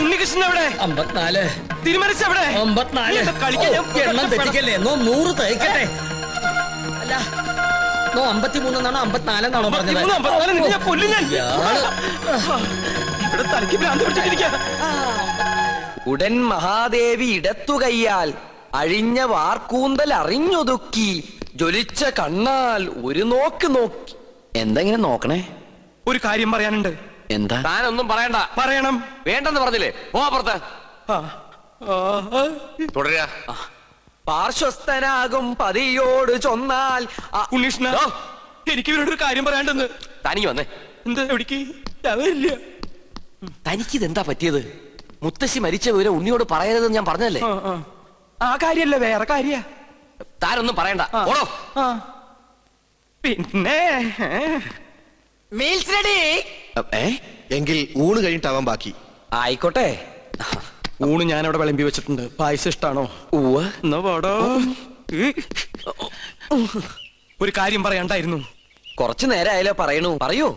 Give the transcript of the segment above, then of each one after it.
ഉണ്ണികൃഷ്ണൻ എവിടെ? 54. തിരുമനസ് എവിടെ? 54. എണ്ണം തെറ്റിക്കല്ലേ? 100 തയ്ക്കട്ടെ. അല്ല 53 എന്നാണോ 54 എന്നാണോ പറഞ്ഞത്? ഉടൻ മഹാദേവി ഇടത്തുകയ്യാൽ അഴിഞ്ഞ വാർക്കൂന്തൽ അറിഞ്ഞൊതുക്കി ജ്വലിച്ച കണ്ണാൽ ഒരു നോക്ക് നോക്കി. എന്തെങ്കിലും നോക്കണേ? ഒരു കാര്യം പറയാനുണ്ട്. എന്താ? താനൊന്നും പറയണ്ട. പറയണം. വേണ്ടെന്ന് പറഞ്ഞില്ലേ? പോ പുറത്ത്. തുടരുക. പാർശ്വസ്ഥനാകും പതിയോട് ചൊന്നാൽ. ഉണ്ണീഷ്ണ, എനിക്ക് ഇവരോട് ഒരു കാര്യം പറയാണ്ടെന്ന്. തനിക്ക് വന്നേ. എന്താ? എവിടേക്ക്? അവരില്ല. തനിക്കിതെന്താ പറ്റിയത്? മുത്തശ്ശി മരിച്ച വിവരം ഉണ്ണിയോട് പറയരുതെന്ന് ഞാൻ പറഞ്ഞല്ലേ? ആ കാര്യല്ല, വേറെ കാര്യ. താനൊന്നും പറയണ്ട. ഓടോ. പിന്നെ മീൽസ് റെഡി. എങ്കിൽ ഊണ് കഴിഞ്ഞിട്ടാവാൻ ബാക്കി. ആയിക്കോട്ടെ. ഊണ് ഞാൻ അവിടെ വിളമ്പി വെച്ചിട്ടുണ്ട്. പായസം ഇഷ്ടാണോ? എന്നാ പാടോ. ഒരു കാര്യം പറയാണ്ടായിരുന്നു. കുറച്ചു നേരമായാലോ പറയണു. പറയൂ.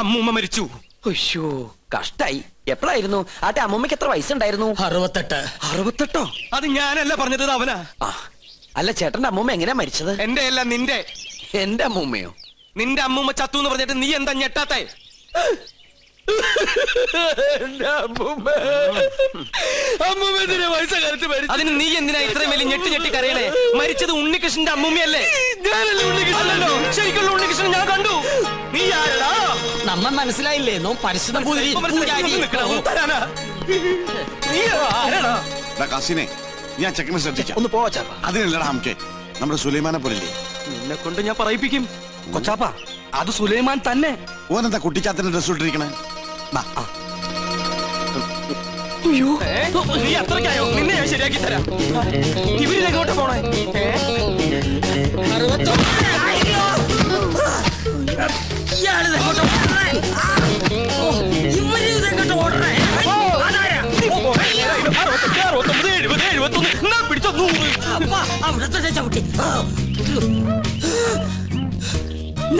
അമ്മൂമ്മ മരിച്ചു. അയ്യോ, കഷ്ടായി. എപ്പോഴായിരുന്നു? ആട്ടെ, അമ്മൂമ്മക്ക് എത്ര വയസ്സുണ്ടായിരുന്നു? 68. 68? അത് ഞാനല്ല പറഞ്ഞത്, അവനാ. അല്ല, ചേട്ടന്റെ അമ്മൂമ്മ എങ്ങനെയാ മരിച്ചത്? എന്റെ അല്ല, നിന്റെ. എന്റെ അമ്മൂമ്മയോ? നിന്റെ അമ്മൂമ്മ ചത്തു എന്ന് പറഞ്ഞിട്ട് നീ എന്താ ഞെട്ടാത്തെ? അതിന് നീ എന്തിനാ ഇത്രയും വലിയ ഞെട്ടി കരയണേ? മരിച്ചത് ഉണ്ണികൃഷ്ണന്റെ അമ്മൂമ്മയല്ലേ? അല്ലല്ലോ, ശരിക്കുള്ള ഉണ്ണികൃഷ്ണൻ ഞാൻ കണ്ടു. നീ ആരടാ? നമ്മ മനസ്സിലായില്ലേ? നോ പരിശുദ്ധ കാസിനെ ഞാൻ ചെക്കനെ ശ്രദ്ധിക്കാം. ഒന്ന് പോവാ ചാപ്പ. അതിനല്ലടാ നമുക്ക് നമ്മുടെ സുലൈമാനെ പോലില്ലേ. നിന്നെ കൊണ്ട് ഞാൻ പറയിപ്പിക്കും. കൊച്ചാപ്പ, അത് സുലൈമാൻ തന്നെ. ഓനെന്താ കുട്ടിച്ചാത്തിന്റെ ഡ്രസ് ഇട്ടിരിക്കണേ? നീ അത്രയ്ക്കായോ? നിന്നെ ഞാൻ ശരിയാക്കി തരാം. ഇവരിലെങ്ങോട്ട് പോണേ?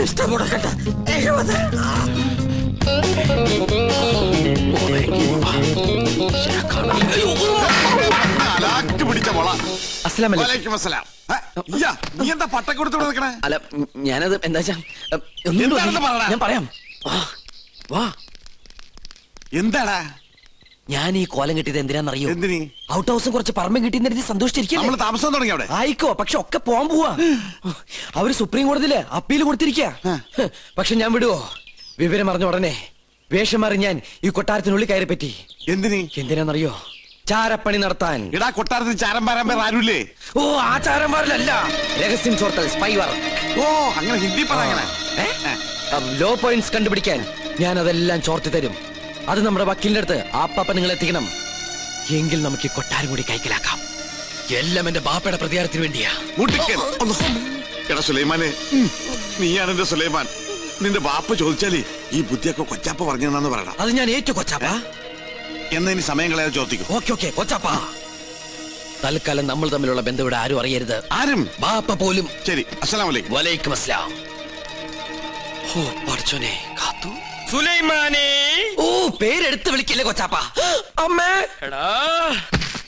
ഇഷ്ടമുടക്കട്ടെ. 70. നീ എന്താ പട്ടം കൊടുത്തോണ്ട് നിൽക്കണേ? അല്ല, ഞാനത് എന്താ ഞാൻ പറയാം. വാ. എന്താടാ? ഞാൻ ഈ കോലം കിട്ടിയത് എന്തിനാന്നറിയോ? എന്തിനീ? ഔട്ട് ഹൗസും കുറച്ച് പറമ്പും കിട്ടിയെന്ന് സന്തോഷിച്ചിരിക്കും. നമ്മള് താമസം തുടങ്ങി അവിടെ. ആയിക്കോ, പക്ഷെ ഒക്കെ പോവാൻ പോവാ. അവര് സുപ്രീം കോടതിയില് അപ്പീൽ കൊടുത്തിരിക്കുക. പക്ഷെ ഞാൻ വിടുവോ? വിവരം അറിഞ്ഞ ഉടനെ വേഷം മാറി ഞാൻ ഈ കൊട്ടാരത്തിനുള്ളിൽ കയറി പറ്റി. എന്തിനാന്നറിയോ? ചാരപ്പണി നടത്താൻ. ഇടാ, കൊട്ടാരത്തിൽ ചാരം പാരാൻ പേർ ആരുമില്ലേ? ഓ, ആ ചാരന്മാരിലല്ല, രഹസ്യം ചോർത്തൽ, സ്പൈ വർക്ക്. ഓ, അങ്ങനെ ഹിന്ദി പറയണേ. ലോ പോയിന്റ്സ് കണ്ടുപിടിക്കാൻ ഞാൻ അതെല്ലാം ചോർത്തി തരും. അത് നമ്മുടെ വക്കീലിന്റെ അടുത്ത് ആപ്പാപ്പ നിങ്ങൾ എത്തിക്കണം. എങ്കിൽ നമുക്ക് ഈ കൊട്ടാരം കൂടി കൈക്കലാക്കാം. എല്ലാം എന്റെ ബാപ്പയുടെ പ്രതികാരത്തിന് വേണ്ടിയാ. എടാ സുലൈമാനെ, നീയാണ് എന്റെ സുലൈമാൻ. നിന്റെ ബാപ്പ ചോദിച്ചാലേ ഈ ബുദ്ധിയൊക്കെ കൊച്ചാപ്പ പറഞ്ഞെന്നു പറയണം. അത് ഞാൻ ഏറ്റു കൊച്ചാപ്പ. എന്നാ ഇനി സമയം കളയാതെ ചോദിക്കും. ഓക്കെ കൊച്ചാപ്പ. തൽക്കാലം നമ്മൾ തമ്മിലുള്ള ബന്ധം ഇവിടെ ആരും അറിയരുത്. ആരും? ബാപ്പ പോലും. ശരി. അസ്സലാമു അലൈക്കും. വലൈക്കും അസ്സലാം. ഓ പഠിച്ചോനെ, കാത്തു. സുലൈമാനേ. ഓ, പേരെടുത്ത് വിളിക്കില്ലേ കൊച്ചാപ്പ? അമ്മേ. എടാ,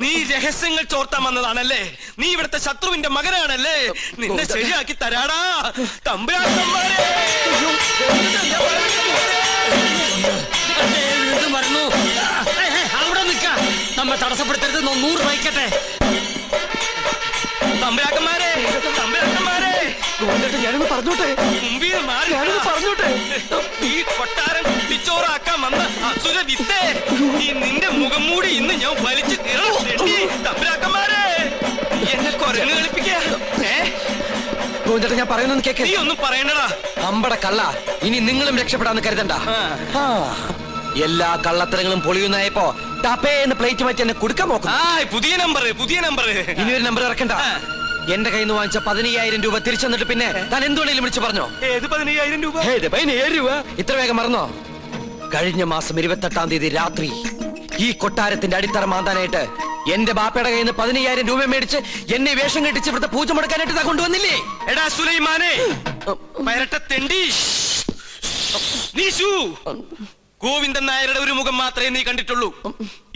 നീ രഹസ്യങ്ങൾ ചോർത്താൻ വന്നതാണല്ലേ? നീ ഇവിടുത്തെ ശത്രുവിന്റെ മകനാണല്ലേ? നിന്നെ ശരിയാക്കി തരാടാ തമ്പുരാക്കന്മാരെ. അവിടെ നിൽക്ക. നമ്മ തടസ്സപ്പെടുത്തരുത്. 100 വയ്ക്കട്ടെ. തമ്പുരാക്കന്മാരെ, ഞാനൊന്ന് പറഞ്ഞോട്ടെ. മുമ്പിൽ മാറി പറഞ്ഞോട്ടെ. ഈ കൊട്ടാരം കുട്ടിച്ചോറാക്കാൻ വന്ന അസുര വിത്തേ, ഈ നിന്റെ മുഖം മൂടി ഇന്ന് ഞാൻ വലിച്ചു തീർന്നു. തമ്പുരാക്കന്മാരെ, എന്നെ കൊരങ്ങ് കളിപ്പിക്കാ. ഞാൻ പറയുന്നത് കേക്ക്. നീ ഒന്നും പറയണ്ടടാ. അമ്പട കള്ള, ഇനി നിങ്ങളും രക്ഷപ്പെടാന്ന് കരുതണ്ട. എല്ലാ കള്ളത്തരങ്ങളും പൊളിയുന്നായപ്പോ ടപ്പേന്ന് പ്ലേറ്റ് മാറ്റി എന്നെ കൊടുക്കാൻ നോക്കും. പുതിയ നമ്പർ. ഇനിയൊരു നമ്പർ ഇറക്കണ്ട. എന്റെ കയ്യിൽ നിന്ന് വാങ്ങിച്ച 15,000 രൂപ തിരിച്ചു തന്നിട്ട് പിന്നെ താൻ എന്തുകൊണ്ടെങ്കിലും വിളിച്ചു പറഞ്ഞോ? ഏത് 15,000 രൂപ? 15,000 രൂപ? ഇത്ര വേഗം മറന്നോ? കഴിഞ്ഞ മാസം 28-ാം തീയതി രാത്രി ഈ കൊട്ടാരത്തിന്റെ അടിത്തറ മാന്താനായിട്ട് എന്റെ ബാപ്പയുടെ കയ്യിൽ നിന്ന് 15,000 രൂപ മേടിച്ച് എന്നെ വേഷം കെട്ടിച്ച് ഇവിടുത്തെ പൂജ മുടക്കാനായിട്ട് കൊണ്ടുവന്നില്ലേ? എടാ സുലൈമാനെ, പരട്ട തെണ്ടി, നീ ഗോവിന്ദൻ നായരുടെ ഒരു മുഖം മാത്രമേ നീ കണ്ടിട്ടുള്ളൂ.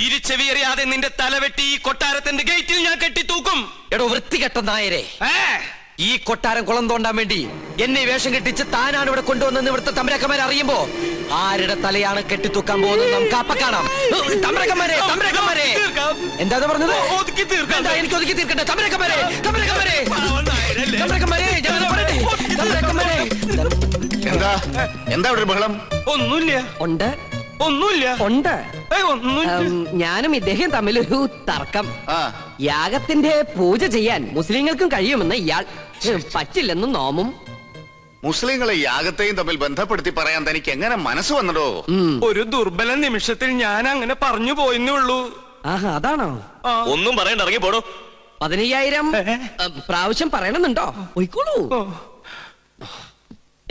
ഇരുചെവിയറിയാതെ നിന്റെ തലവെട്ടി ഈ കൊട്ടാരത്തിന്റെ ഗേറ്റിൽ ഞാൻ കെട്ടിത്തൂക്കും. എടോ വൃത്തികെട്ട നായരെ, ഈ കൊട്ടാരം കുളം തോണ്ടാൻ വേണ്ടി എന്നെ വേഷം കെട്ടിച്ച് താനാണ് ഇവിടെ കൊണ്ടുവന്നെന്ന് ഇവിടുത്തെ തമ്പരക്കന്മാരെ അറിയുമ്പോ ആരുടെ തലയാണ് കെട്ടിത്തൂക്കാൻ പോകുന്നത് നമുക്ക് അപ്പ കാണാം. തമ്പരക്കന്മാരെ, തമ്പരക്കന്മാരെ, എന്താ പറഞ്ഞത്? ഒതുക്കി തീർക്കാം. എന്താ എനിക്ക് ഒതുക്കി തീർക്കട്ടെ? തമ്പരക്കന്മാരെ, തമ്പരക്കന്മാരെ, തമ്പരക്കന്മാരെ, ഞാനത് പറയട്ടെ. തമ്പരക്കന്മാരെ, എന്താ എന്താ ഇവിടെ ഒരു ബഹളം? ഒന്നുമില്ല, ഉണ്ട് ഒന്നുമില്ല, ഉണ്ട്. ഒന്നുമില്ല. ഞാനും ഇദ്ദേഹം തമ്മിലൊരു തർക്കം. ആ യാഗത്തിന്റെ പൂജ ചെയ്യാൻ മുസ്ലിങ്ങൾക്കും കഴിയുമെന്ന് ഇയാൾ പറ്റില്ലെന്നും നോമും. മുസ്ലിങ്ങളെ യാഗത്തെയും തമ്മിൽ ബന്ധപ്പെടുത്തി പറയാൻ തനിക്ക് എങ്ങനെ മനസ്സ് വന്നടോ? ഒരു ദുർബല നിമിഷത്തിൽ ഞാൻ അങ്ങനെ പറഞ്ഞു പോയെന്നേ ഉള്ളൂ. ആഹാ, അതാണോ? ഒന്നും പറയണ്ട, ഇറങ്ങി പോടോ. 15,000 പ്രാവശ്യം പറയണമെന്നുണ്ടോ? പോയിക്കോളൂ.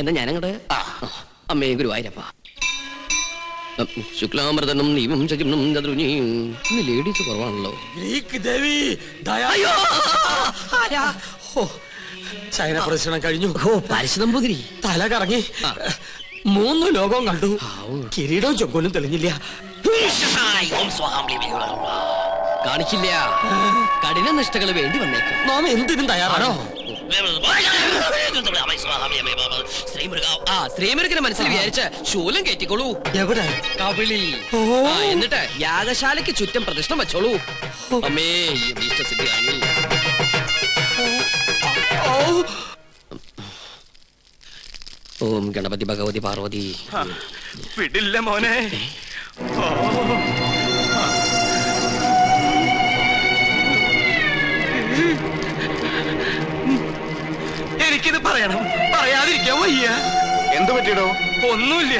എന്നാ ഞാനങ്ങട് അമ്മേ ഗുരുവായൂരപ്പ. ശുക്ലാമൃതനും നീവും ശകിനും ചതുരുനിയും. ഇന്ന് ലേഡീസ് കുറവാണല്ലോ. ചൈന പ്രദർശനം കഴിഞ്ഞു. ഓ പാരിശുതമ്പുതിരി തല കറങ്ങി 3 ലോകവും കണ്ടു. കിരീടവും ചൊക്കോലും തെളിഞ്ഞില്ല. കാണിക്കില്ല. കഠിന നിഷ്ഠകൾ വേണ്ടി വന്നേക്കും. നാം എന്തിനും തയ്യാറാണോ? ശ്രീമുരുകനെ മനസ്സിൽ വിചാരിച്ച് ശൂലം കയറ്റിക്കോളൂ. എവിടെ? കവിളി. എന്നിട്ട് യാഗശാലയ്ക്ക് ചുറ്റും പ്രദക്ഷിണം വെച്ചോളൂ. അമ്മേ ഇഷ്ടസിദ്ധിയാണി. ഓം ഗണപതി ഭഗവതി പാർവതി. വിടില്ല മോനെ. എനിക്കിത് പറയണം, പറയാതിരിക്കാൻ വയ്യ. എന്ത് പറ്റിയടോ? ഒന്നുമില്ല,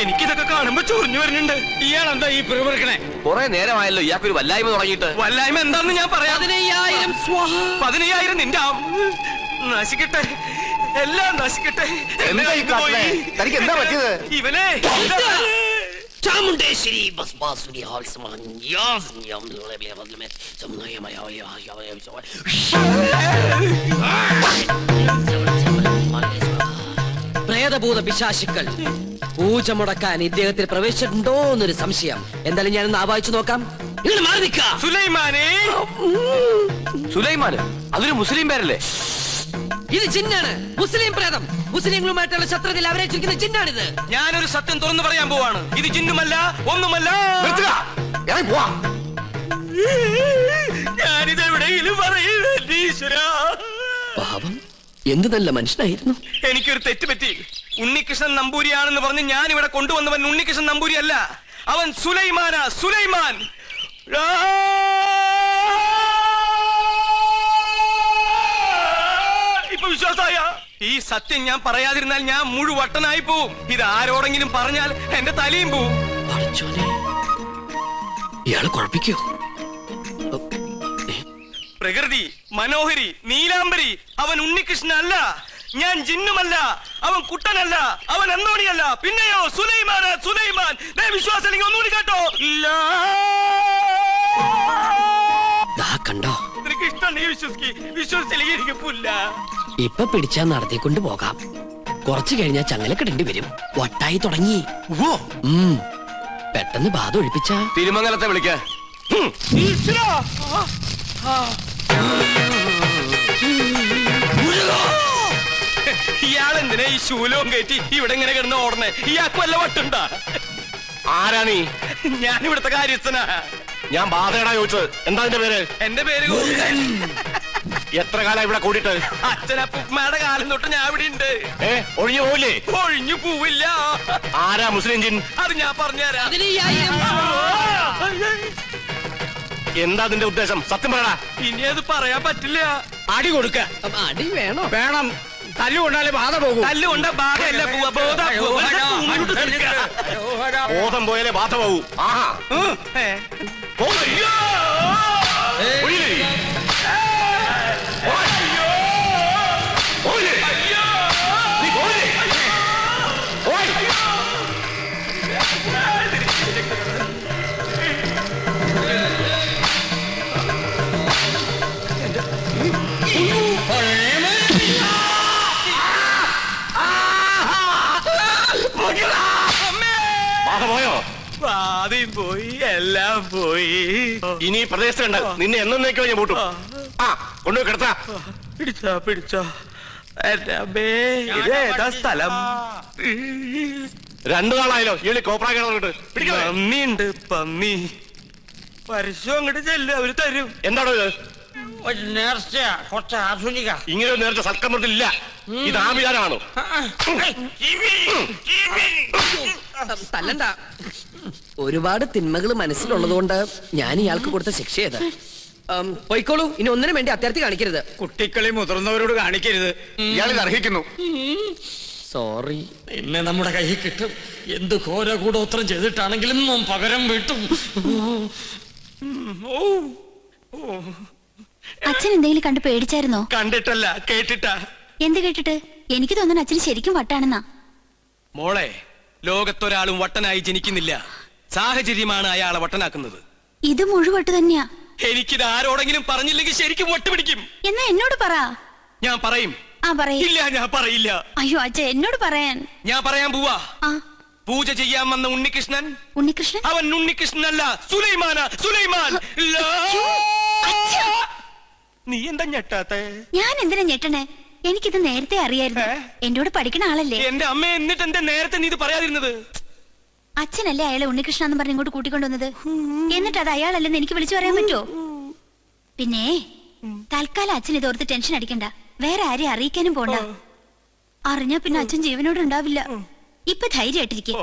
എനിക്കിതൊക്കെ കാണുമ്പോ ചൊറിഞ്ഞു വരുന്നുണ്ട്. ഇയാളെന്താ ഈ പിറുപിറുക്കണേ? കുറെ നേരമായല്ലോ ഇയാൾക്കൊരു വല്ലായ്മ തുടങ്ങിയിട്ട്. വല്ലായ്മ എന്താന്ന് ഞാൻ പറയാം. 15,000 നിന്റെ നശിക്കട്ടെ, എല്ലാം നശിക്കട്ടെ. എന്താ ഈ കാട്ടണേ? തനിക്ക് എന്താ പറ്റിയത്? ഇവനെ ചാമുണ്ടേശ്വരി പ്രേതഭൂത പിശാചുക്കൾ പൂജ മുടക്കാൻ ഇദ്ദേഹത്തിൽ പ്രവേശിച്ചിട്ടുണ്ടോ എന്നൊരു സംശയം. എന്തായാലും ഞാനൊന്ന് ആവാഹിച്ചു നോക്കാം. ഇങ്ങനെ മാറി നിൽക്കാം. സുലൈമാനെ. സുലൈമാന് അതൊരു മുസ്ലിം പേരല്ലേ? ഇത് ജിന്നാണ്, മുസ്ലിം പ്രേതം. മുസ്ലിങ്ങളുമായിട്ടുള്ള ശത്രുതയിൽ അവരേറ്റിരിക്കുന്ന ജിന്നാണിത്. ഞാനൊരു സത്യം തുറന്നു പറയാൻ പോവാണ്. ഇത് ജിന്നുമല്ല, ഒന്നുമല്ല. ഞാനിത് എവിടെയെങ്കിലും പറയൂരാ. പാപം, എന്ത് നല്ല മനുഷ്യനായിരുന്നു. എനിക്കൊരു തെറ്റ് പറ്റി. ഉണ്ണികൃഷ്ണൻ നമ്പൂരിയാണെന്ന് പറഞ്ഞ് ഞാൻ ഇവിടെ കൊണ്ടുവന്നവൻ ഉണ്ണികൃഷ്ണൻ നമ്പൂരി അല്ല, അവൻ സുലൈമാനാ, സുലൈമാൻ. ഇപ്പൊ വിശ്വാസായ? ഈ സത്യം ഞാൻ പറയാതിരുന്നാൽ ഞാൻ മുഴുവട്ടനായി പോവും. ഇത് ആരോടെങ്കിലും പറഞ്ഞാൽ എന്റെ തലയും പോവും. ഇയാള് കുഴപ്പിക്കോ? പ്രകൃതി, മനോഹരി, നീലാംബരി, അവൻ ഉണ്ണികൃഷ്ണൻ അല്ല. ഞാൻ ജിന്നുമല്ല, അവൻ കുട്ടനല്ല, അവൻ അന്തോണിയല്ല. പിന്നെയോ സുലൈമാനാ, സുലൈമാൻ. വിശ്വാസം അല്ലെങ്കിൽ ഒന്നുകൂടി കേട്ടോ. കണ്ടോ? നിനക്ക് ഇഷ്ടം വിശ്വസിച്ചില്ലെങ്കിൽ എനിക്ക് പുല്ല. ഇപ്പൊ പിടിച്ചാ നടത്തിക്കൊണ്ട് പോകാം. കുറച്ചു കഴിഞ്ഞാൽ ചങ്ങലക്കിടേണ്ടി വരും. വട്ടായി തുടങ്ങി. പെട്ടെന്ന് ബാധ ഒഴിപ്പിച്ച തിരുമംഗലത്തെ വിളിക്ക. ഇയാളെന്തിനാ ഈ ശൂലവും കയറ്റി ഇവിടെ ഇങ്ങനെ കിടന്ന് ഓടണേ? ഇയാൾക്ക് വല്ല വട്ടുണ്ടാ? ആരാ നീ? ഞാൻ ഇവിടുത്തെ കാര്യസ്ഥനാ. ഞാൻ ബാധയടാ ചോദിച്ചത്. എന്താ എന്റെ പേര്? എന്റെ പേര് എത്ര കാലം ഇവിടെ കൂടിയിട്ട്? അച്ഛനപ്പൂമ്മയുടെ കാലം തൊട്ട് ഞാൻ ഇവിടെ ഉണ്ട്. ഒഴിഞ്ഞു പോവില്ലേ? ഒഴിഞ്ഞു പോവില്ല. ആരാ മുസ്ലിം ജിൻ? അത് ഞാൻ പറഞ്ഞുതരാം. എന്താ അതിന്റെ ഉദ്ദേശം? സത്യം പറയടാ. ഇനി അത് പറയാൻ പറ്റില്ല. അടി കൊടുക്ക. അടി വേണോ? വേണം. തല്ലുകൊണ്ടാലേ ബാധ പോകും. തല്ലുകൊണ്ട ബാധയല്ല പോവാ. ബോധം പോയാലേ ബാധ പോകൂ. ആഹാ. ബാധ പോയോ? പാതയും പോയി, എല്ലാം പോയി. ഇനി ഈ പ്രദേശത്ത് കണ്ട നിന്നെ എന്നേക്കോ ഞാൻ പൂട്ടും. ആ കൊണ്ടുപോയി കിടത്താ. പിടിച്ചോ എന്റെ അമ്മേ, ഇതേതാ സ്ഥലം? 2 നാളായല്ലോ ഈ കോപ്രാ കിടന്നിട്ട്. പന്നിയുണ്ട്, പന്നി. പരസ്യം അങ്ങോട്ട് ചെല്ല്, അവര് തരും. എന്താണോ ഇത്? ഒരു നേർച്ചയാ, കുറച്ച് ആധുനിക. ഇങ്ങനെ ഒരു നേരത്തെ സൽക്കരണത്തിലില്ല. ഇത് ആഭിചാരമാണോ? തല്ലണ്ട. ഒരുപാട് തിന്മകൾ മനസ്സിലുള്ളതുകൊണ്ട് ഞാൻ ഇയാൾക്ക് കൊടുത്ത ശിക്ഷ ഏത്. പോയിക്കോളൂ, ഇനി ഒന്നിനും വേണ്ടി അത്യാർത്ഥി കാണിക്കരുത്. കുട്ടികളെ മുതിർന്നവരോട് കാണിക്കരുത്. ഇയാളിത് അർഹിക്കുന്നു. സോറി. ഇന്ന് നമ്മുടെ കയ്യിൽ കിട്ടും. എന്ത് ഘോര കൂടോത്രം ചെയ്തിട്ടാണെങ്കിലും നാം പകരം വീട്ടും. അച്ഛൻ എന്തെങ്കിലും കണ്ട് പേടിച്ചായിരുന്നോ? കണ്ടിട്ടല്ല, കേട്ടിട്ടാ. എന്ത് കേട്ടിട്ട്? എനിക്ക് തോന്നുന്നു അച്ഛന് ശരിക്കും വട്ടാണെന്നാ. മോളെ, ലോകത്തൊരാളും വട്ടനായി ജനിക്കുന്നില്ല. സാഹചര്യമാണ് അയാളെ വട്ടനാക്കുന്നത്. ഇത് മുഴുവട്ട് തന്നെയാ. എനിക്കിത് ആരോടെങ്കിലും പറഞ്ഞില്ലെങ്കിൽ ശരിക്കും വട്ടുപിടിക്കും. എന്നാ എന്നോട് പറ. ഞാൻ പറയും. ആ പറയ്. ഇല്ല, ഞാൻ പറയില്ല. അയ്യോ അച്ഛ, എന്നോട് പറയാൻ. ഞാൻ പറയാൻ പോവാ. ആ പൂജ ചെയ്യാൻ വന്ന ഉണ്ണികൃഷ്ണൻ, ഉണ്ണികൃഷ്ണൻ? അവൻ ഉണ്ണികൃഷ്ണനല്ല, സുലൈമാന. സുലൈമാൻ. അച്ഛാ! നീ എന്താ ഞെട്ടാത്തെ? ഞാൻ എന്തിനാ ഞെട്ടണേ? എനിക്കിത് നേരത്തെ അറിയായിരുന്നു. എന്നോട് പഠിക്കണ ആളല്ലേ. എന്റെ അമ്മ, എന്നിട്ട് എന്താ നേരത്തെ നീ ഇത് പറയാതിരുന്നത്? അച്ഛനല്ലേ അയാളെ ഉണ്ണികൃഷ്ണൻ എന്ന് പറഞ്ഞ് ഇങ്ങോട്ട് കൂട്ടിക്കൊണ്ടുവന്നത്. എന്നിട്ട് അത് അയാളല്ലെന്ന് എനിക്ക് വിളിച്ചു പറയാൻ പറ്റുമോ? പിന്നെ തൽക്കാലം അച്ഛൻ ഇതോർത്ത് ടെൻഷൻ അടിക്കണ്ട. വേറെ ആരെയും അറിയിക്കാനും പോണ്ട. അറിഞ്ഞാ പിന്നെ അച്ഛൻ ജീവനോട് ഉണ്ടാവില്ല. ഇപ്പൊ ധൈര്യമായിട്ടിരിക്കും.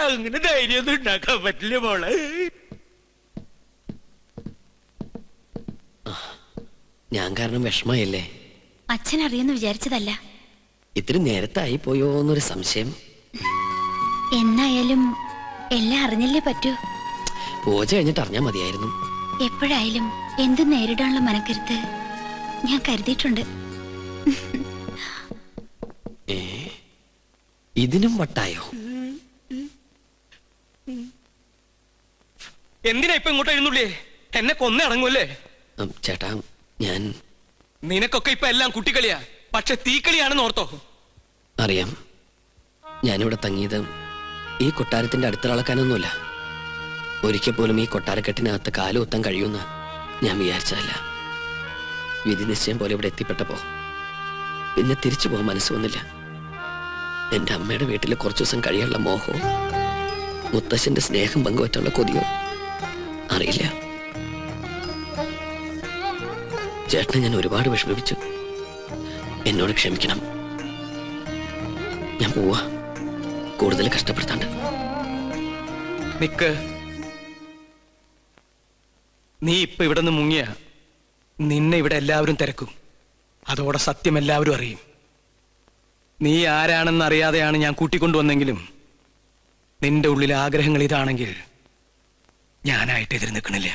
അങ്ങനെ ധൈര്യമൊന്നും ഉണ്ടാക്കാൻ പറ്റില്ല മോളെ. ഞാൻ കാരണം വിഷമയല്ലേ? അച്ഛൻ അറിയെന്ന് വിചാരിച്ചതല്ല. ഇത്തിരി നേരത്തായി പോയോ എന്നൊരു സംശയം. എന്നായാലും എല്ലാം അറിഞ്ഞല്ലേ പറ്റൂ. പൂജ കഴിഞ്ഞിട്ട് അറിഞ്ഞാൽ മതിയായിരുന്നു. എപ്പോഴായാലും എന്തും നേരിടാനുള്ള മനക്കരുത്ത് ഞാൻ കരുതിയിട്ടുണ്ട്. ഇതിനും വട്ടായോ? എന്തിനാ ഇപ്പൊ ഇങ്ങോട്ട് എഴുന്നള്ളേ? എന്നെ കൊന്നേ അടങ്ങൂല്ലേ? ചേട്ടാ, ഞാൻ നിനക്കൊക്കെ ഇപ്പൊ എല്ലാം കുട്ടിക്കളിയാ. പക്ഷെ തീക്കളിയാണെന്ന് ഓർത്തോ? അറിയാം. ഞാനിവിടെ തങ്ങിയത് ഈ കൊട്ടാരത്തിന്റെ അടുത്തിളക്കാനൊന്നുമില്ല. ഒരിക്കൽ പോലും ഈ കൊട്ടാരക്കെട്ടിനകത്ത് കാലുകുത്താൻ കഴിയുമെന്ന് ഞാൻ വിചാരിച്ചതല്ല. വിധി നിശ്ചയം പോലെ ഇവിടെ എത്തിപ്പെട്ടപ്പോ പിന്നെ തിരിച്ചു പോകാൻ മനസ്സ് വന്നില്ല. എന്റെ അമ്മയുടെ വീട്ടിൽ കുറച്ചു ദിവസം കഴിയാനുള്ള മോഹവും മുത്തശ്ശന്റെ സ്നേഹം പങ്കുവറ്റുള്ള കൊതിയോ അറിയില്ല. ചേട്ടനെ ഞാൻ ഒരുപാട് വിഷമിപ്പിച്ചു. എന്നോട് ക്ഷമിക്കണം. ഞാൻ പോവാ, കൂടുതൽ കഷ്ടപ്പെടുത്താണ്ട്. നിക്ക്. നീ ഇപ്പൊ ഇവിടെ നിന്ന് മുങ്ങിയ നിന്നെ ഇവിടെ എല്ലാവരും തിരക്കും. അതോടെ സത്യം എല്ലാവരും അറിയും. നീ ആരാണെന്ന് അറിയാതെയാണ് ഞാൻ കൂട്ടിക്കൊണ്ടുവന്നെങ്കിലും നിന്റെ ഉള്ളിലെ ആഗ്രഹങ്ങൾ ഇതാണെങ്കിൽ ഞാനായിട്ട് എതിര് നിൽക്കണില്ല.